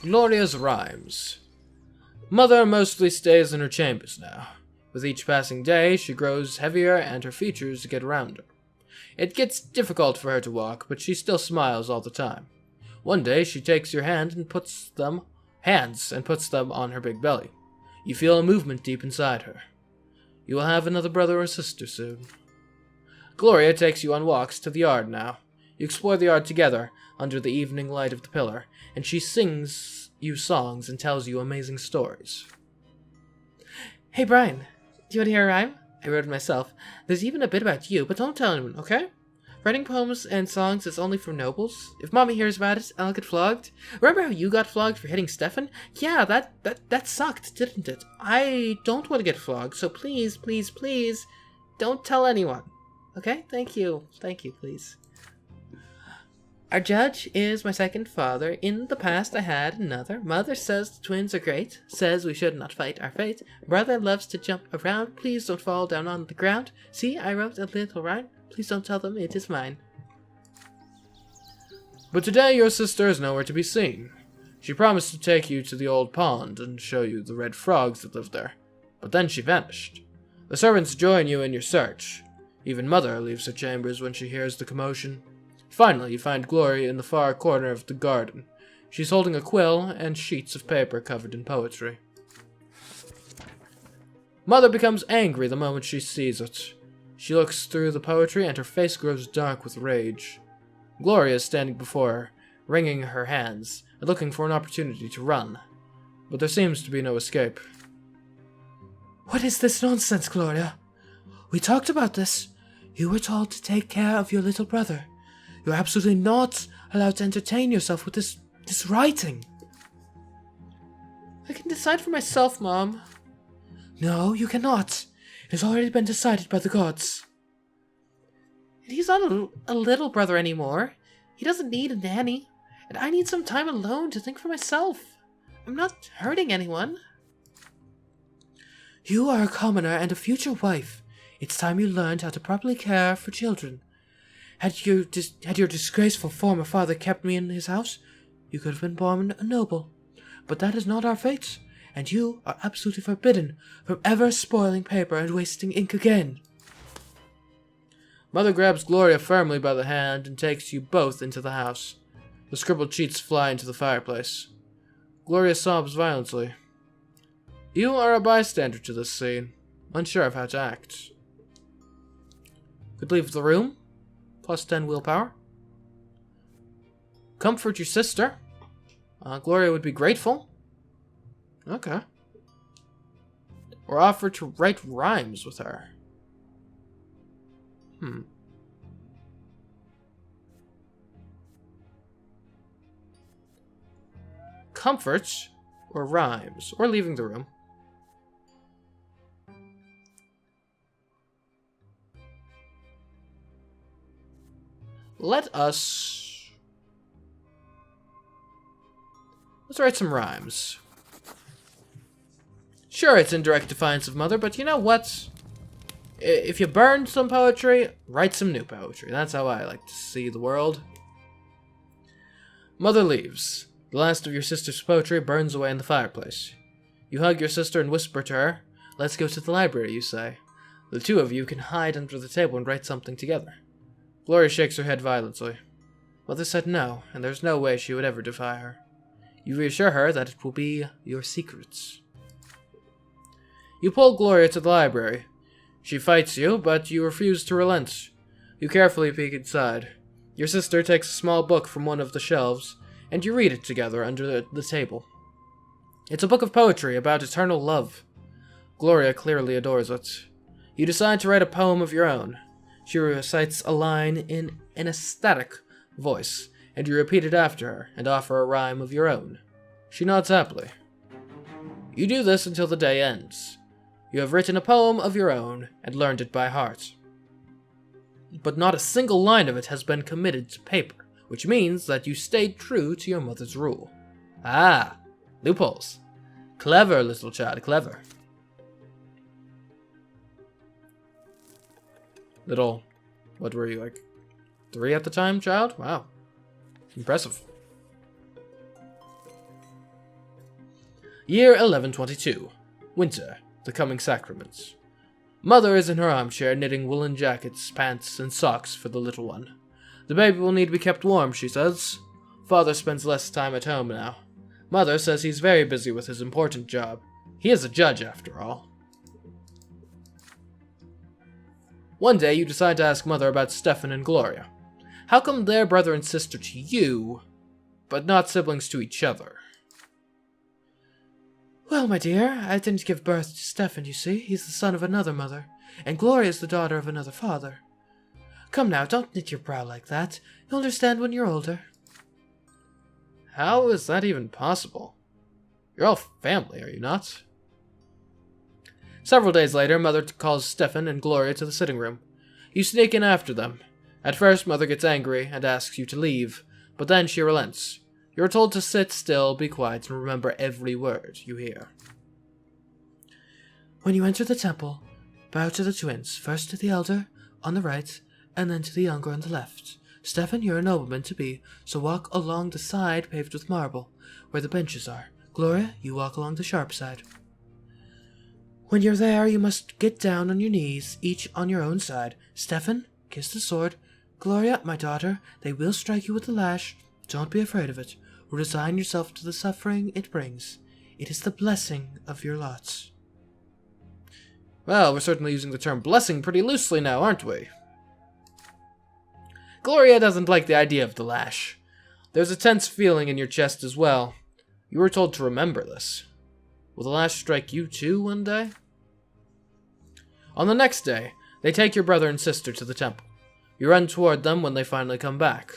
Gloria's Rhymes. Mother mostly stays in her chambers now. With each passing day, she grows heavier and her features get rounder. It gets difficult for her to walk, but she still smiles all the time. One day, she takes your hands and puts them on her big belly. You feel a movement deep inside her. You will have another brother or sister soon. Gloria takes you on walks to the yard now. You explore the yard together, under the evening light of the pillar, and she sings you songs and tells you amazing stories. Hey Brian, do you want to hear a rhyme? I wrote it myself. There's even a bit about you, but don't tell anyone, okay? Writing poems and songs is only for nobles. If Mommy hears about it, I'll get flogged. Remember how you got flogged for hitting Stefan? Yeah, that sucked, didn't it? I don't want to get flogged, so please, please, please, don't tell anyone. Okay? Thank you. Thank you, please. Our judge is my second father. In the past I had another. Mother says the twins are great. Says we should not fight our fate. Brother loves to jump around. Please don't fall down on the ground. See, I wrote a little rhyme. Please don't tell them it is mine. But today your sister is nowhere to be seen. She promised to take you to the old pond and show you the red frogs that live there. But then she vanished. The servants join you in your search. Even Mother leaves her chambers when she hears the commotion. Finally, you find Gloria in the far corner of the garden. She's holding a quill and sheets of paper covered in poetry. Mother becomes angry the moment she sees it. She looks through the poetry and her face grows dark with rage. Gloria is standing before her, wringing her hands and looking for an opportunity to run. But there seems to be no escape. What is this nonsense, Gloria? We talked about this. You were told to take care of your little brother. You're absolutely not allowed to entertain yourself with this writing. I can decide for myself, Mom. No, you cannot. It has already been decided by the gods. And he's not a little brother anymore. He doesn't need a nanny. And I need some time alone to think for myself. I'm not hurting anyone. You are a commoner and a future wife. It's time you learned how to properly care for children. Had your disgraceful former father kept me in his house, you could have been born a noble. But that is not our fate, and you are absolutely forbidden from ever spoiling paper and wasting ink again. Mother grabs Gloria firmly by the hand and takes you both into the house. The scribbled sheets fly into the fireplace. Gloria sobs violently. You are a bystander to this scene, unsure of how to act. Could leave the room. Plus 10 willpower. Comfort your sister. Gloria would be grateful. Okay. Or offer to write rhymes with her. Comforts or rhymes. Or leaving the room. Let's write some rhymes. Sure, it's in direct defiance of Mother, but you know what? If you burn some poetry, write some new poetry. That's how I like to see the world. Mother leaves. The last of your sister's poetry burns away in the fireplace. You hug your sister and whisper to her, "Let's go to the library," you say. The two of you can hide under the table and write something together. Gloria shakes her head violently. Mother said no, and there's no way she would ever defy her. You reassure her that it will be your secrets. You pull Gloria to the library. She fights you, but you refuse to relent. You carefully peek inside. Your sister takes a small book from one of the shelves, and you read it together under the table. It's a book of poetry about eternal love. Gloria clearly adores it. You decide to write a poem of your own. She recites a line in an ecstatic voice, and you repeat it after her, and offer a rhyme of your own. She nods happily. You do this until the day ends. You have written a poem of your own, and learned it by heart. But not a single line of it has been committed to paper, which means that you stayed true to your mother's rule. Ah, loopholes. Clever, little child, clever. What were you, like 3 at the time, child? Wow. Impressive. Year 1122. Winter. The coming sacraments. Mother is in her armchair knitting woolen jackets, pants, and socks for the little one. The baby will need to be kept warm, she says. Father spends less time at home now. Mother says he's very busy with his important job. He is a judge, after all. One day, you decide to ask Mother about Stefan and Gloria. How come they're brother and sister to you, but not siblings to each other? Well, my dear, I didn't give birth to Stefan, you see. He's the son of another mother, and Gloria's the daughter of another father. Come now, don't knit your brow like that. You'll understand when you're older. How is that even possible? You're all family, are you not? Several days later, Mother calls Stefan and Gloria to the sitting room. You sneak in after them. At first, Mother gets angry and asks you to leave, but then she relents. You're told to sit still, be quiet, and remember every word you hear. When you enter the temple, bow to the twins, first to the elder, on the right, and then to the younger on the left. Stefan, you're a nobleman to be, so walk along the side paved with marble, where the benches are. Gloria, you walk along the sharp side. When you're there, you must get down on your knees, each on your own side. Stefan, kiss the sword. Gloria, my daughter, they will strike you with the lash. Don't be afraid of it. Resign yourself to the suffering it brings. It is the blessing of your lot. Well, we're certainly using the term blessing pretty loosely now, aren't we? Gloria doesn't like the idea of the lash. There's a tense feeling in your chest as well. You were told to remember this. Will the lash strike you too one day? On the next day, they take your brother and sister to the temple. You run toward them when they finally come back.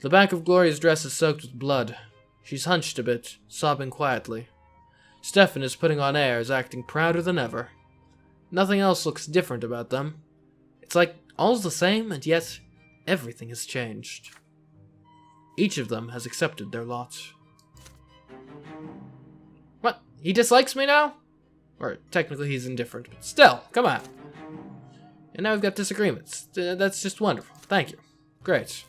The back of Gloria's dress is soaked with blood. She's hunched a bit, sobbing quietly. Stefan is putting on airs, acting prouder than ever. Nothing else looks different about them. It's like all's the same, and yet everything has changed. Each of them has accepted their lot. What? He dislikes me now? Or technically he's indifferent, but still, come on. And now we've got disagreements. That's just wonderful. Thank you. Great.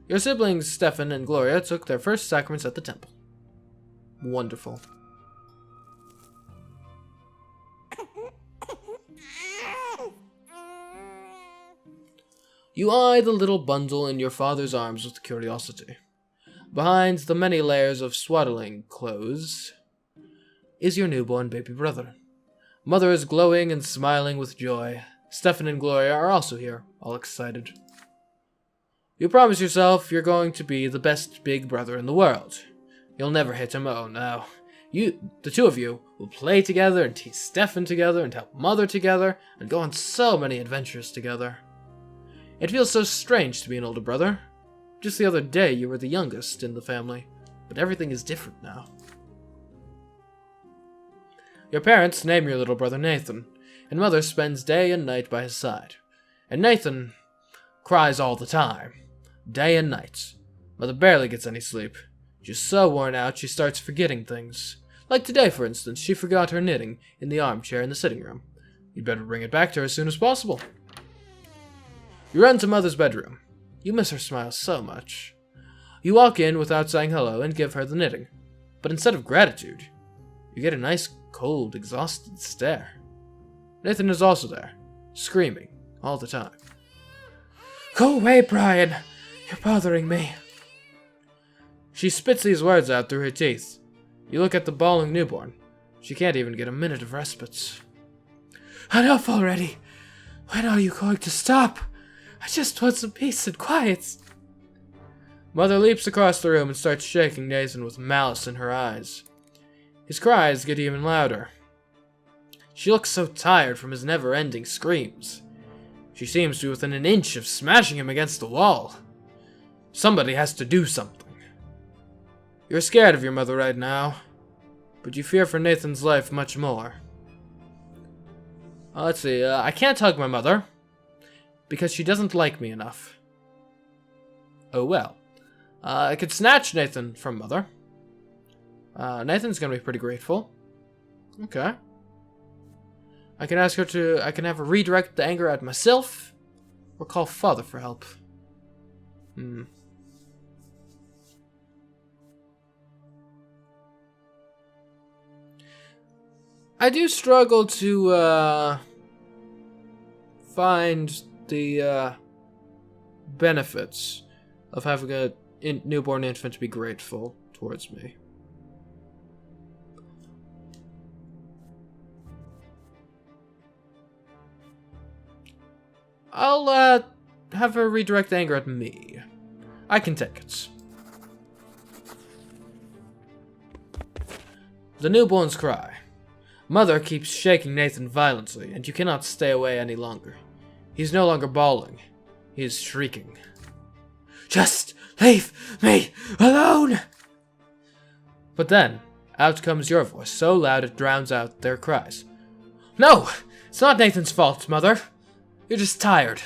Your siblings, Stefan and Gloria, took their first sacraments at the temple. Wonderful. You eye the little bundle in your father's arms with curiosity. Behind the many layers of swaddling clothes is your newborn baby brother. Mother is glowing and smiling with joy. Stefan and Gloria are also here, all excited. You promise yourself you're going to be the best big brother in the world. You'll never hit him, oh no. The two of you, will play together and tease Stefan together and help Mother together and go on so many adventures together. It feels so strange to be an older brother. Just the other day you were the youngest in the family, but everything is different now. Your parents name your little brother Nathan, and Mother spends day and night by his side. And Nathan cries all the time, day and night. Mother barely gets any sleep. She's so worn out she starts forgetting things. Like today, for instance, she forgot her knitting in the armchair in the sitting room. You'd better bring it back to her as soon as possible. You run to Mother's bedroom. You miss her smile so much. You walk in without saying hello and give her the knitting. But instead of gratitude, you get a nice, cold, exhausted stare. Nathan is also there, screaming all the time. Go away, Brian. You're bothering me. She spits these words out through her teeth. You look at the bawling newborn. She can't even get a minute of respite. Enough already. When are you going to stop? I just want some peace and quiet. Mother leaps across the room and starts shaking Nathan with malice in her eyes. His cries get even louder. She looks so tired from his never-ending screams. She seems to be within an inch of smashing him against the wall. Somebody has to do something. You're scared of your mother right now, but you fear for Nathan's life much more. Let's see, I can't hug my mother, because she doesn't like me enough. Oh well. I could snatch Nathan from Mother. Nathan's gonna be pretty grateful. Okay. I can have her redirect the anger at myself, or call Father for help. I do struggle to find the benefits of having a newborn infant to be grateful towards me. I'll have her redirect anger at me. I can take it. The newborn's cry. Mother keeps shaking Nathan violently, and you cannot stay away any longer. He's no longer bawling. He is shrieking. Just leave me alone! But then, out comes your voice, so loud it drowns out their cries. No! It's not Nathan's fault, Mother. You're just tired.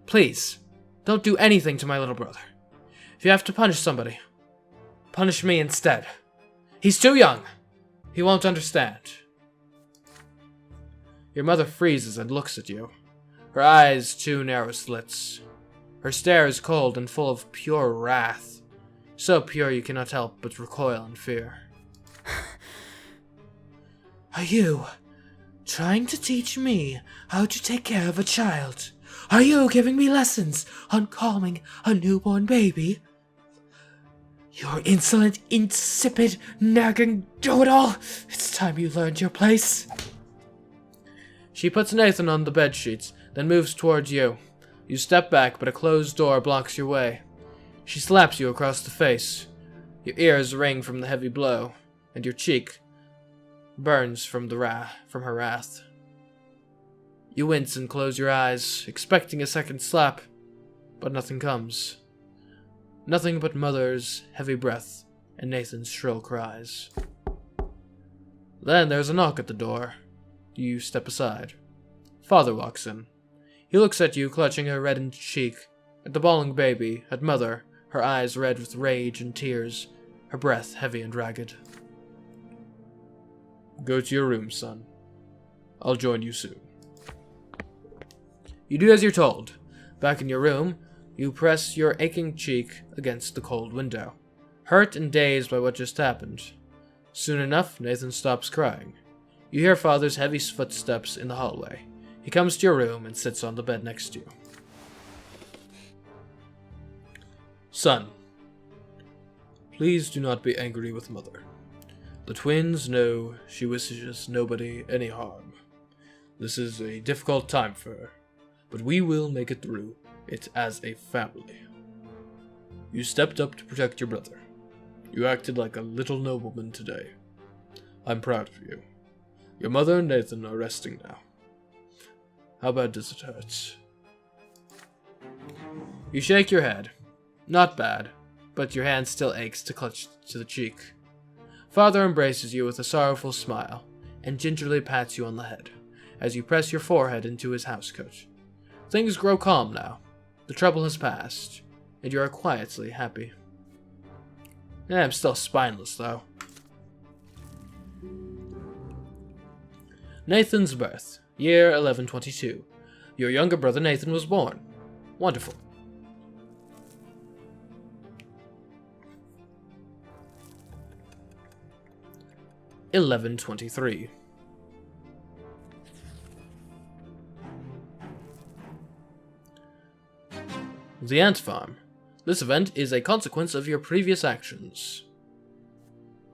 Please, don't do anything to my little brother. If you have to punish somebody, punish me instead. He's too young. He won't understand. Your mother freezes and looks at you. Her eyes two narrow slits. Her stare is cold and full of pure wrath. So pure you cannot help but recoil in fear. Are you trying to teach me how to take care of a child? Are you giving me lessons on calming a newborn baby? Your insolent, insipid, nagging do-it-all! It's time you learned your place. She puts Nathan on the bedsheets, then moves towards you. You step back, but a closed door blocks your way. She slaps you across the face. Your ears ring from the heavy blow, and your cheek burns from her wrath. You wince and close your eyes, expecting a second slap, but nothing comes. Nothing but Mother's heavy breath and Nathan's shrill cries. Then there's a knock at the door. You step aside. Father walks in. He looks at you, clutching a reddened cheek, at the bawling baby, at Mother, her eyes red with rage and tears, her breath heavy and ragged. Go to your room, son. I'll join you soon. You do as you're told. Back in your room, you press your aching cheek against the cold window, hurt and dazed by what just happened. Soon enough, Nathan stops crying. You hear Father's heavy footsteps in the hallway. He comes to your room and sits on the bed next to you. Son, please do not be angry with Mother. The twins know she wishes nobody any harm. This is a difficult time for her, but we will make it through it as a family. You stepped up to protect your brother. You acted like a little nobleman today. I'm proud of you. Your mother and Nathan are resting now. How bad does it hurt? You shake your head. Not bad, but your hand still aches to clutch to the cheek. Father embraces you with a sorrowful smile and gingerly pats you on the head as you press your forehead into his housecoat. Things grow calm now. The trouble has passed, and you are quietly happy. I'm still spineless, though. Nathan's birth, year 1122. Your younger brother Nathan was born. Wonderful. (1123). The Ant Farm. This event is a consequence of your previous actions.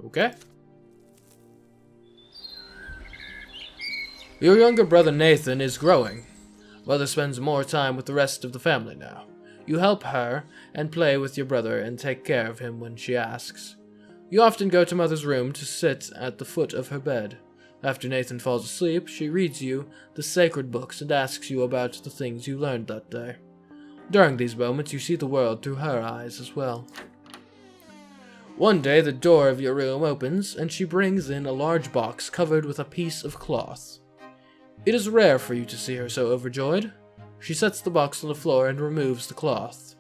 Okay. Your younger brother Nathan is growing. Mother spends more time with the rest of the family now. You help her and play with your brother and take care of him when she asks. You often go to Mother's room to sit at the foot of her bed. After Nathan falls asleep, she reads you the sacred books and asks you about the things you learned that day. During these moments, you see the world through her eyes as well. One day, the door of your room opens, and she brings in a large box covered with a piece of cloth. It is rare for you to see her so overjoyed. She sets the box on the floor and removes the cloth.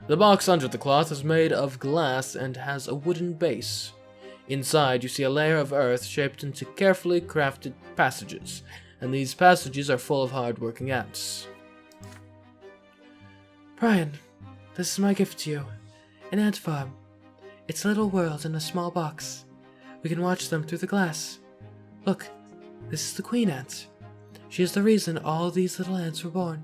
The box under the cloth is made of glass and has a wooden base. Inside, you see a layer of earth shaped into carefully crafted passages, and these passages are full of hard-working ants. Brian, this is my gift to you. An ant farm. It's a little world in a small box. We can watch them through the glass. Look, this is the queen ant. She is the reason all these little ants were born.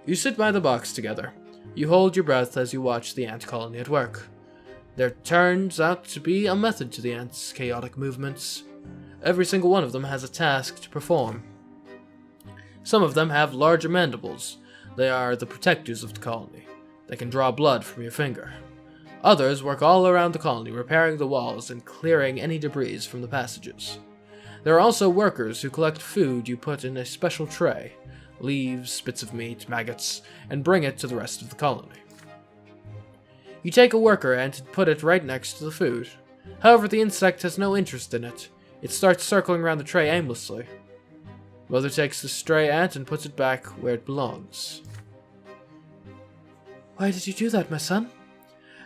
You sit by the box together. You hold your breath as you watch the ant colony at work. There turns out to be a method to the ants' chaotic movements. Every single one of them has a task to perform. Some of them have larger mandibles. They are the protectors of the colony. They can draw blood from your finger. Others work all around the colony, repairing the walls and clearing any debris from the passages. There are also workers who collect food you put in a special tray, leaves, bits of meat, maggots, and bring it to the rest of the colony. You take a worker ant and put it right next to the food. However, the insect has no interest in it. It starts circling around the tray aimlessly. Mother takes the stray ant and puts it back where it belongs. Why did you do that, my son?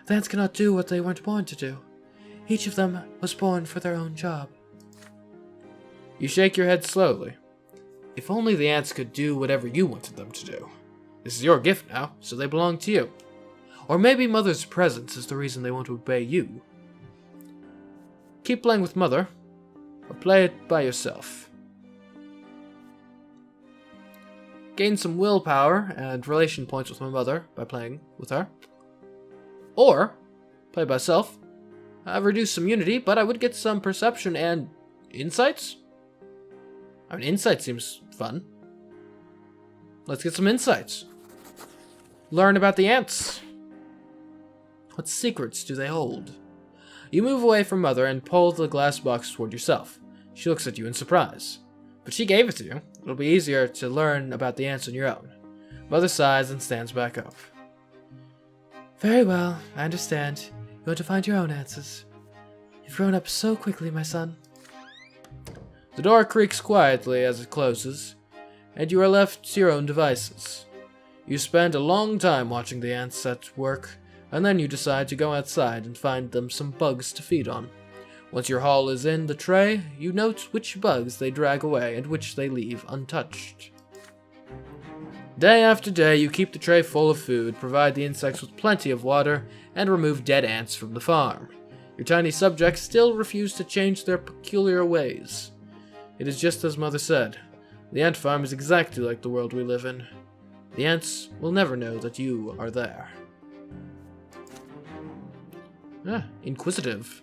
The ants cannot do what they weren't born to do. Each of them was born for their own job. You shake your head slowly. If only the ants could do whatever you wanted them to do. This is your gift now, so they belong to you. Or maybe Mother's presence is the reason they want to obey you. Keep playing with Mother, or play it by yourself. Gain some willpower and relation points with my mother by playing with her. Or play by self. Reduce some unity, but I would get some perception and insights. I mean, insight seems fun. Let's get some insights. Learn about the ants. What secrets do they hold? You move away from Mother and pull the glass box toward yourself. She looks at you in surprise. But she gave it to you. It'll be easier to learn about the ants on your own. Mother sighs and stands back up. Very well, I understand. You want to find your own answers. You've grown up so quickly, my son. The door creaks quietly as it closes, and you are left to your own devices. You spend a long time watching the ants at work, and then you decide to go outside and find them some bugs to feed on. Once your haul is in the tray, you note which bugs they drag away and which they leave untouched. Day after day, you keep the tray full of food, provide the insects with plenty of water, and remove dead ants from the farm. Your tiny subjects still refuse to change their peculiar ways. It is just as Mother said. The ant farm is exactly like the world we live in. The ants will never know that you are there. Inquisitive.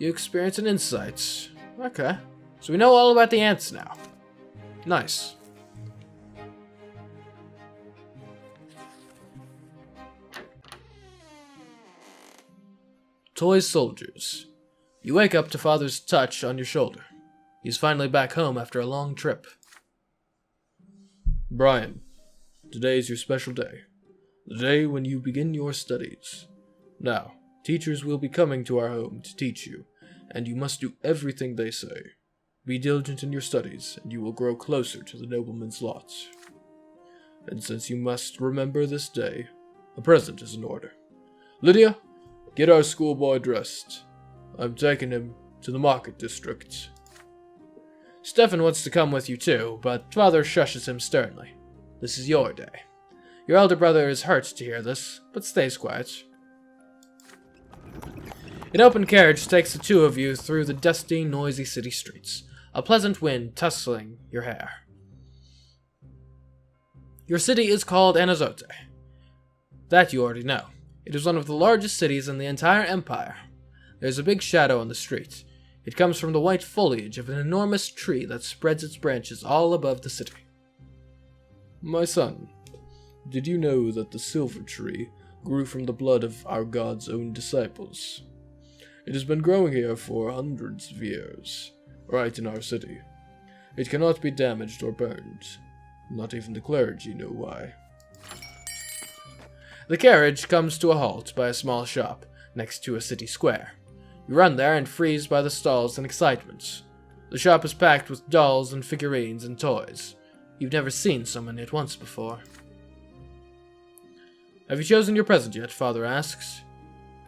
You experience an insight. Okay. So we know all about the ants now. Nice. Toy soldiers. You wake up to Father's touch on your shoulder. He's finally back home after a long trip. Brian, today is your special day. The day when you begin your studies. Now, teachers will be coming to our home to teach you, and you must do everything they say. Be diligent in your studies, and you will grow closer to the nobleman's lot. And since you must remember this day, a present is in order. Lydia, get our schoolboy dressed. I'm taking him to the market district. Stefan wants to come with you too, but Father shushes him sternly. This is your day. Your elder brother is hurt to hear this, but stays quiet. An open carriage takes the two of you through the dusty, noisy city streets, a pleasant wind tussling your hair. Your city is called Anazote. That you already know. It is one of the largest cities in the entire empire. There's a big shadow on the street. It comes from the white foliage of an enormous tree that spreads its branches all above the city. My son, did you know that the silver tree grew from the blood of our god's own disciples? It has been growing here for hundreds of years, right in our city. It cannot be damaged or burned. Not even the clergy know why. The carriage comes to a halt by a small shop next to a city square. You run there and freeze by the stalls in excitement. The shop is packed with dolls and figurines and toys. You've never seen so many at once before. Have you chosen your present yet? Father asks.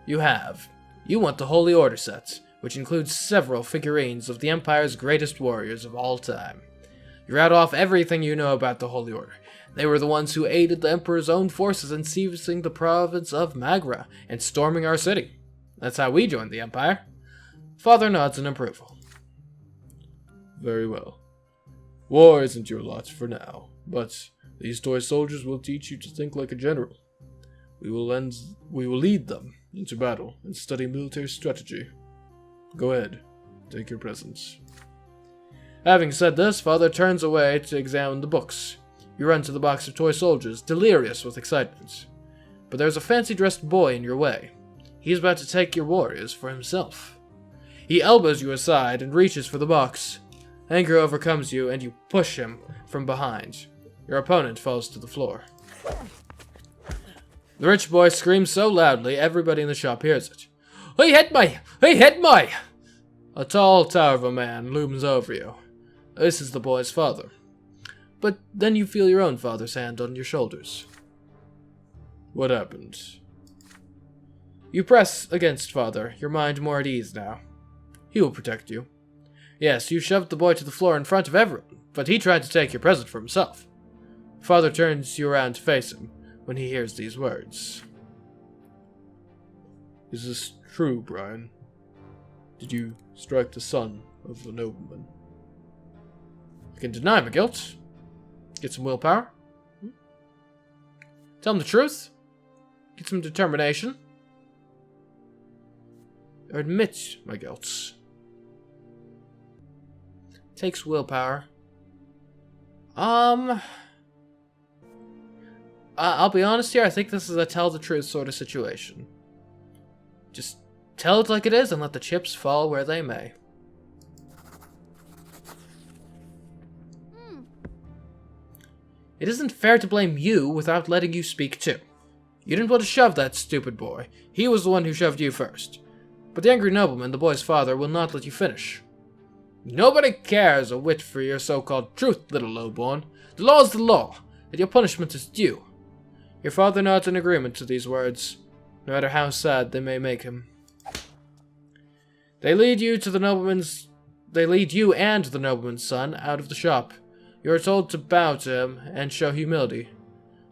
You have. You want the Holy Order set, which includes several figurines of the Empire's greatest warriors of all time. You rattle off everything you know about the Holy Order, They were the ones who aided the Emperor's own forces in seizing the province of Magra and storming our city. That's how we joined the Empire. Father nods in approval. Very well. War isn't your lot for now, but these toy soldiers will teach you to think like a general. We will lead them into battle and study military strategy. Go ahead, take your presents. Having said this, Father turns away to examine the books. You run to the box of toy soldiers, delirious with excitement. But there's a fancy-dressed boy in your way. He's about to take your warriors for himself. He elbows you aside and reaches for the box. Anger overcomes you, and you push him from behind. Your opponent falls to the floor. The rich boy screams so loudly, everybody in the shop hears it. He hit me! He hit me! A tall tower of a man looms over you. This is the boy's father. But then you feel your own father's hand on your shoulders. What happened? You press against Father, your mind more at ease now. He will protect you. Yes, you shoved the boy to the floor in front of everyone, but he tried to take your present for himself. Father turns you around to face him when he hears these words. Is this true, Brian? Did you strike the son of the nobleman? I can deny my guilt. Get some willpower. Tell him the truth. Get some determination. Or admit my guilt. Takes willpower. I'll be honest here, I think this is a tell the truth sort of situation. Just tell it like it is and let the chips fall where they may. It isn't fair to blame you without letting you speak too. You didn't want to shove that stupid boy. He was the one who shoved you first. But the angry nobleman, the boy's father, will not let you finish. Nobody cares a whit for your so-called truth, little lowborn. The law is the law, and your punishment is due. Your father nods in agreement to these words, no matter how sad they may make him. They lead you and the nobleman's son out of the shop. You are told to bow to him and show humility.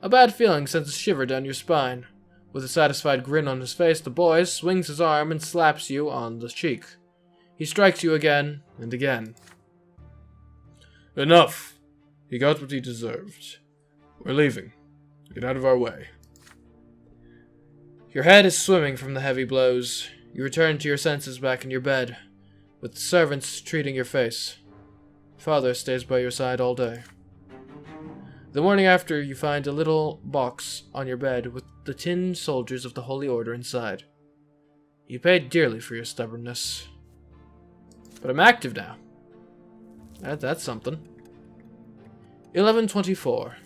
A bad feeling sends a shiver down your spine. With a satisfied grin on his face, the boy swings his arm and slaps you on the cheek. He strikes you again and again. Enough! He got what he deserved. We're leaving. Get out of our way. Your head is swimming from the heavy blows. You return to your senses back in your bed, with the servants treating your face. Father stays by your side all day. The morning after, you find a little box on your bed with the tin soldiers of the Holy Order inside. You paid dearly for your stubbornness. But I'm active now. That's something. 1124.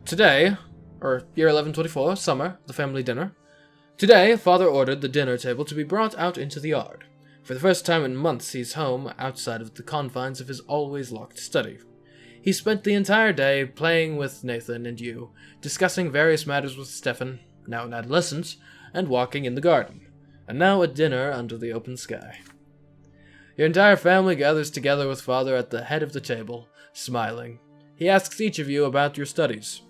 Today, or year 1124, summer, the family dinner. Today, Father ordered the dinner table to be brought out into the yard. For the first time in months, he's home outside of the confines of his always locked study. He spent the entire day playing with Nathan and you, discussing various matters with Stefan, now an adolescent, and walking in the garden, and now at dinner under the open sky. Your entire family gathers together with Father at the head of the table, smiling. He asks each of you about your studies.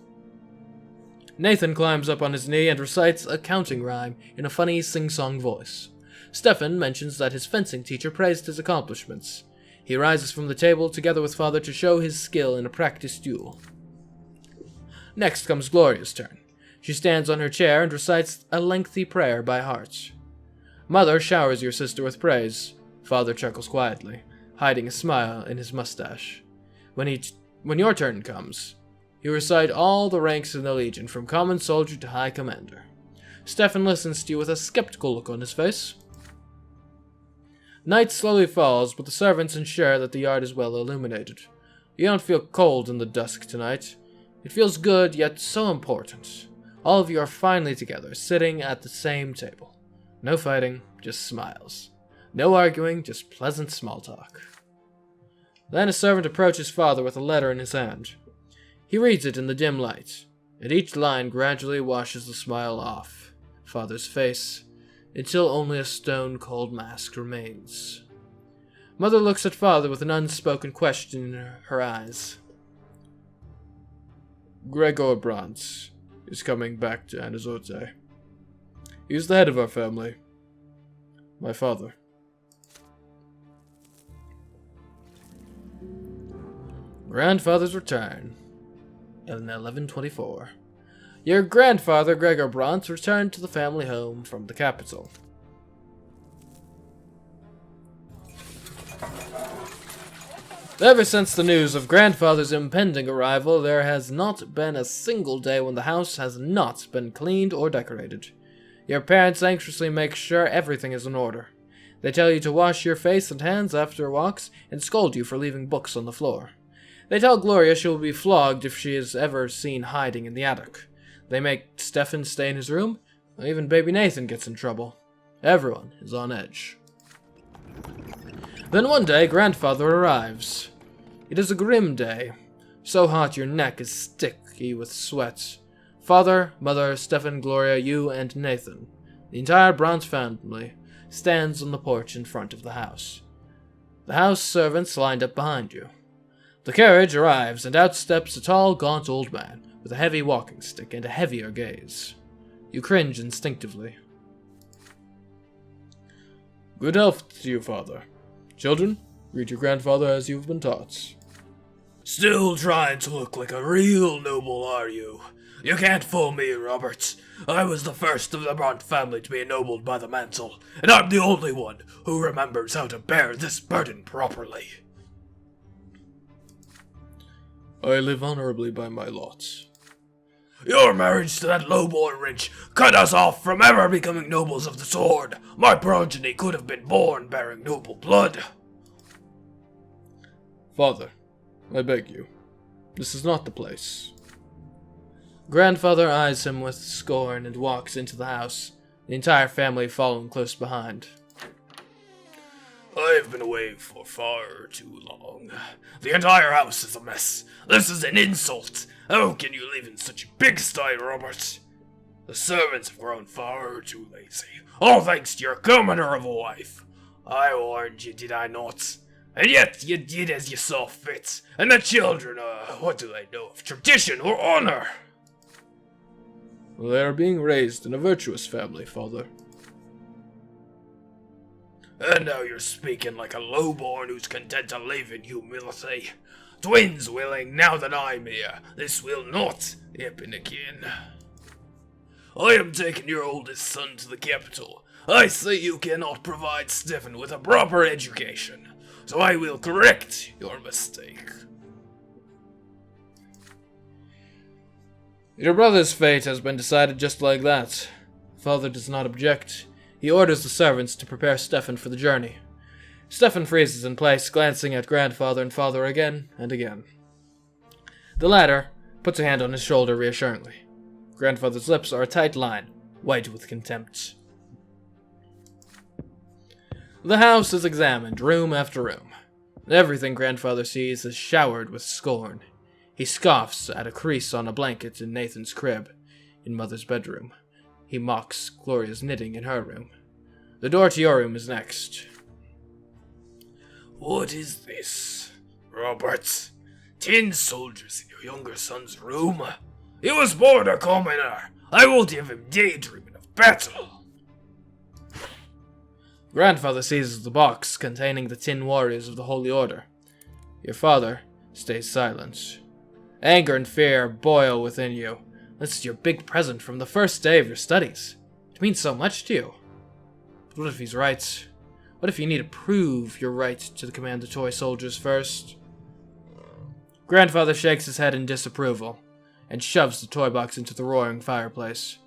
Nathan climbs up on his knee and recites a counting rhyme in a funny sing-song voice. Stefan mentions that his fencing teacher praised his accomplishments. He rises from the table together with Father to show his skill in a practice duel. Next comes Gloria's turn. She stands on her chair and recites a lengthy prayer by heart. Mother showers your sister with praise. Father chuckles quietly, hiding a smile in his mustache. When your turn comes, you recite all the ranks in the Legion, from common soldier to high commander. Stefan listens to you with a skeptical look on his face. Night slowly falls, but the servants ensure that the yard is well illuminated. You don't feel cold in the dusk tonight. It feels good, yet so important. All of you are finally together, sitting at the same table. No fighting, just smiles. No arguing, just pleasant small talk. Then a servant approaches Father with a letter in his hand. He reads it in the dim light, and each line gradually washes the smile off Father's face, until only a stone-cold mask remains. Mother looks at father with an unspoken question in her eyes. Gregor Brante is coming back to Anazote. He's the head of our family. My father. Grandfather's return. In 1124. Your grandfather, Gregor Brante, returned to the family home from the capital. Ever since the news of grandfather's impending arrival, there has not been a single day when the house has not been cleaned or decorated. Your parents anxiously make sure everything is in order. They tell you to wash your face and hands after walks and scold you for leaving books on the floor. They tell Gloria she will be flogged if she is ever seen hiding in the attic. They make Stefan stay in his room. Even baby Nathan gets in trouble. Everyone is on edge. Then one day, grandfather arrives. It is a grim day. So hot your neck is sticky with sweat. Father, mother, Stefan, Gloria, you, and Nathan, the entire Brante family, stands on the porch in front of the house. The house servants lined up behind you. The carriage arrives, and out steps a tall, gaunt old man with a heavy walking stick and a heavier gaze. You cringe instinctively. Good health to you, father. Children, greet your grandfather as you've been taught. Still trying to look like a real noble, are you? You can't fool me, Robert. I was the first of the Brante family to be ennobled by the mantle, and I'm the only one who remembers how to bear this burden properly. I live honorably by my lot. Your marriage to that lowborn wretch cut us off from ever becoming nobles of the sword. My progeny could have been born bearing noble blood. Father, I beg you, this is not the place. Grandfather eyes him with scorn and walks into the house, the entire family following close behind. I've been away for far too long. The entire house is a mess. This is an insult. How can you live in such a pigsty, Robert? The servants have grown far too lazy. All thanks to your commoner of a wife. I warned you, did I not? And yet you did as you saw fit. And the children, what do they know of tradition or honor? Well, they are being raised in a virtuous family, father. And now you're speaking like a lowborn who's content to live in humility. Twins willing, now that I'm here, this will not happen again. I am taking your oldest son to the capital. I say you cannot provide Stefan with a proper education, so I will correct your mistake. Your brother's fate has been decided just like that. Father does not object. He orders the servants to prepare Stefan for the journey. Stefan freezes in place, glancing at grandfather and father again and again. The latter puts a hand on his shoulder reassuringly. Grandfather's lips are a tight line, white with contempt. The house is examined, room after room. Everything grandfather sees is showered with scorn. He scoffs at a crease on a blanket in Nathan's crib, in mother's bedroom. He mocks Gloria's knitting in her room. The door to your room is next. What is this, Robert? 10 soldiers in your younger son's room? He was born a commoner. I won't have him daydreaming of battle. Grandfather seizes the box containing the 10 warriors of the Holy Order. Your father stays silent. Anger and fear boil within you. This is your big present from the first day of your studies. It means so much to you. But what if he's right? What if you need to prove your right to command the toy soldiers first? Grandfather shakes his head in disapproval and shoves the toy box into the roaring fireplace.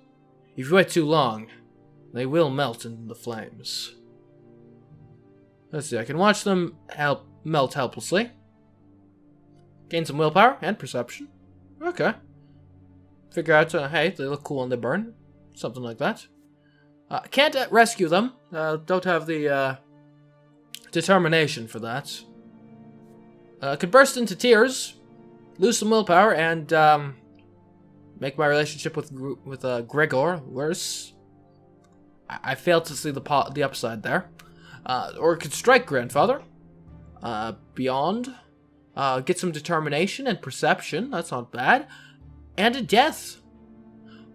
If you wait too long, they will melt in the flames. Let's see, I can watch them melt helplessly. Gain some willpower and perception. Okay. Figure out, hey, they look cool when they burn. Something like that. Can't rescue them. Don't have the determination for that. Could burst into tears, lose some willpower, and make my relationship with Gregor worse. I failed to see the upside there. Or could strike grandfather. beyond. Get some determination and perception. That's not bad. And a death.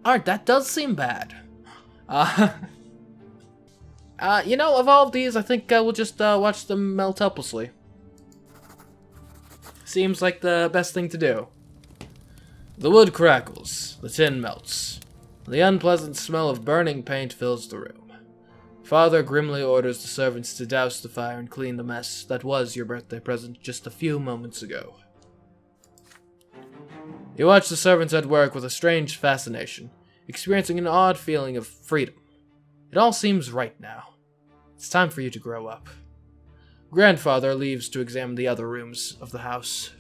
Alright, that does seem bad. You know, of all of these, I think we'll just watch them melt helplessly. Seems like the best thing to do. The wood crackles, the tin melts. The unpleasant smell of burning paint fills the room. Father grimly orders the servants to douse the fire and clean the mess that was your birthday present just a few moments ago. You watch the servants at work with a strange fascination, experiencing an odd feeling of freedom. It all seems right now. It's time for you to grow up. Grandfather leaves to examine the other rooms of the house.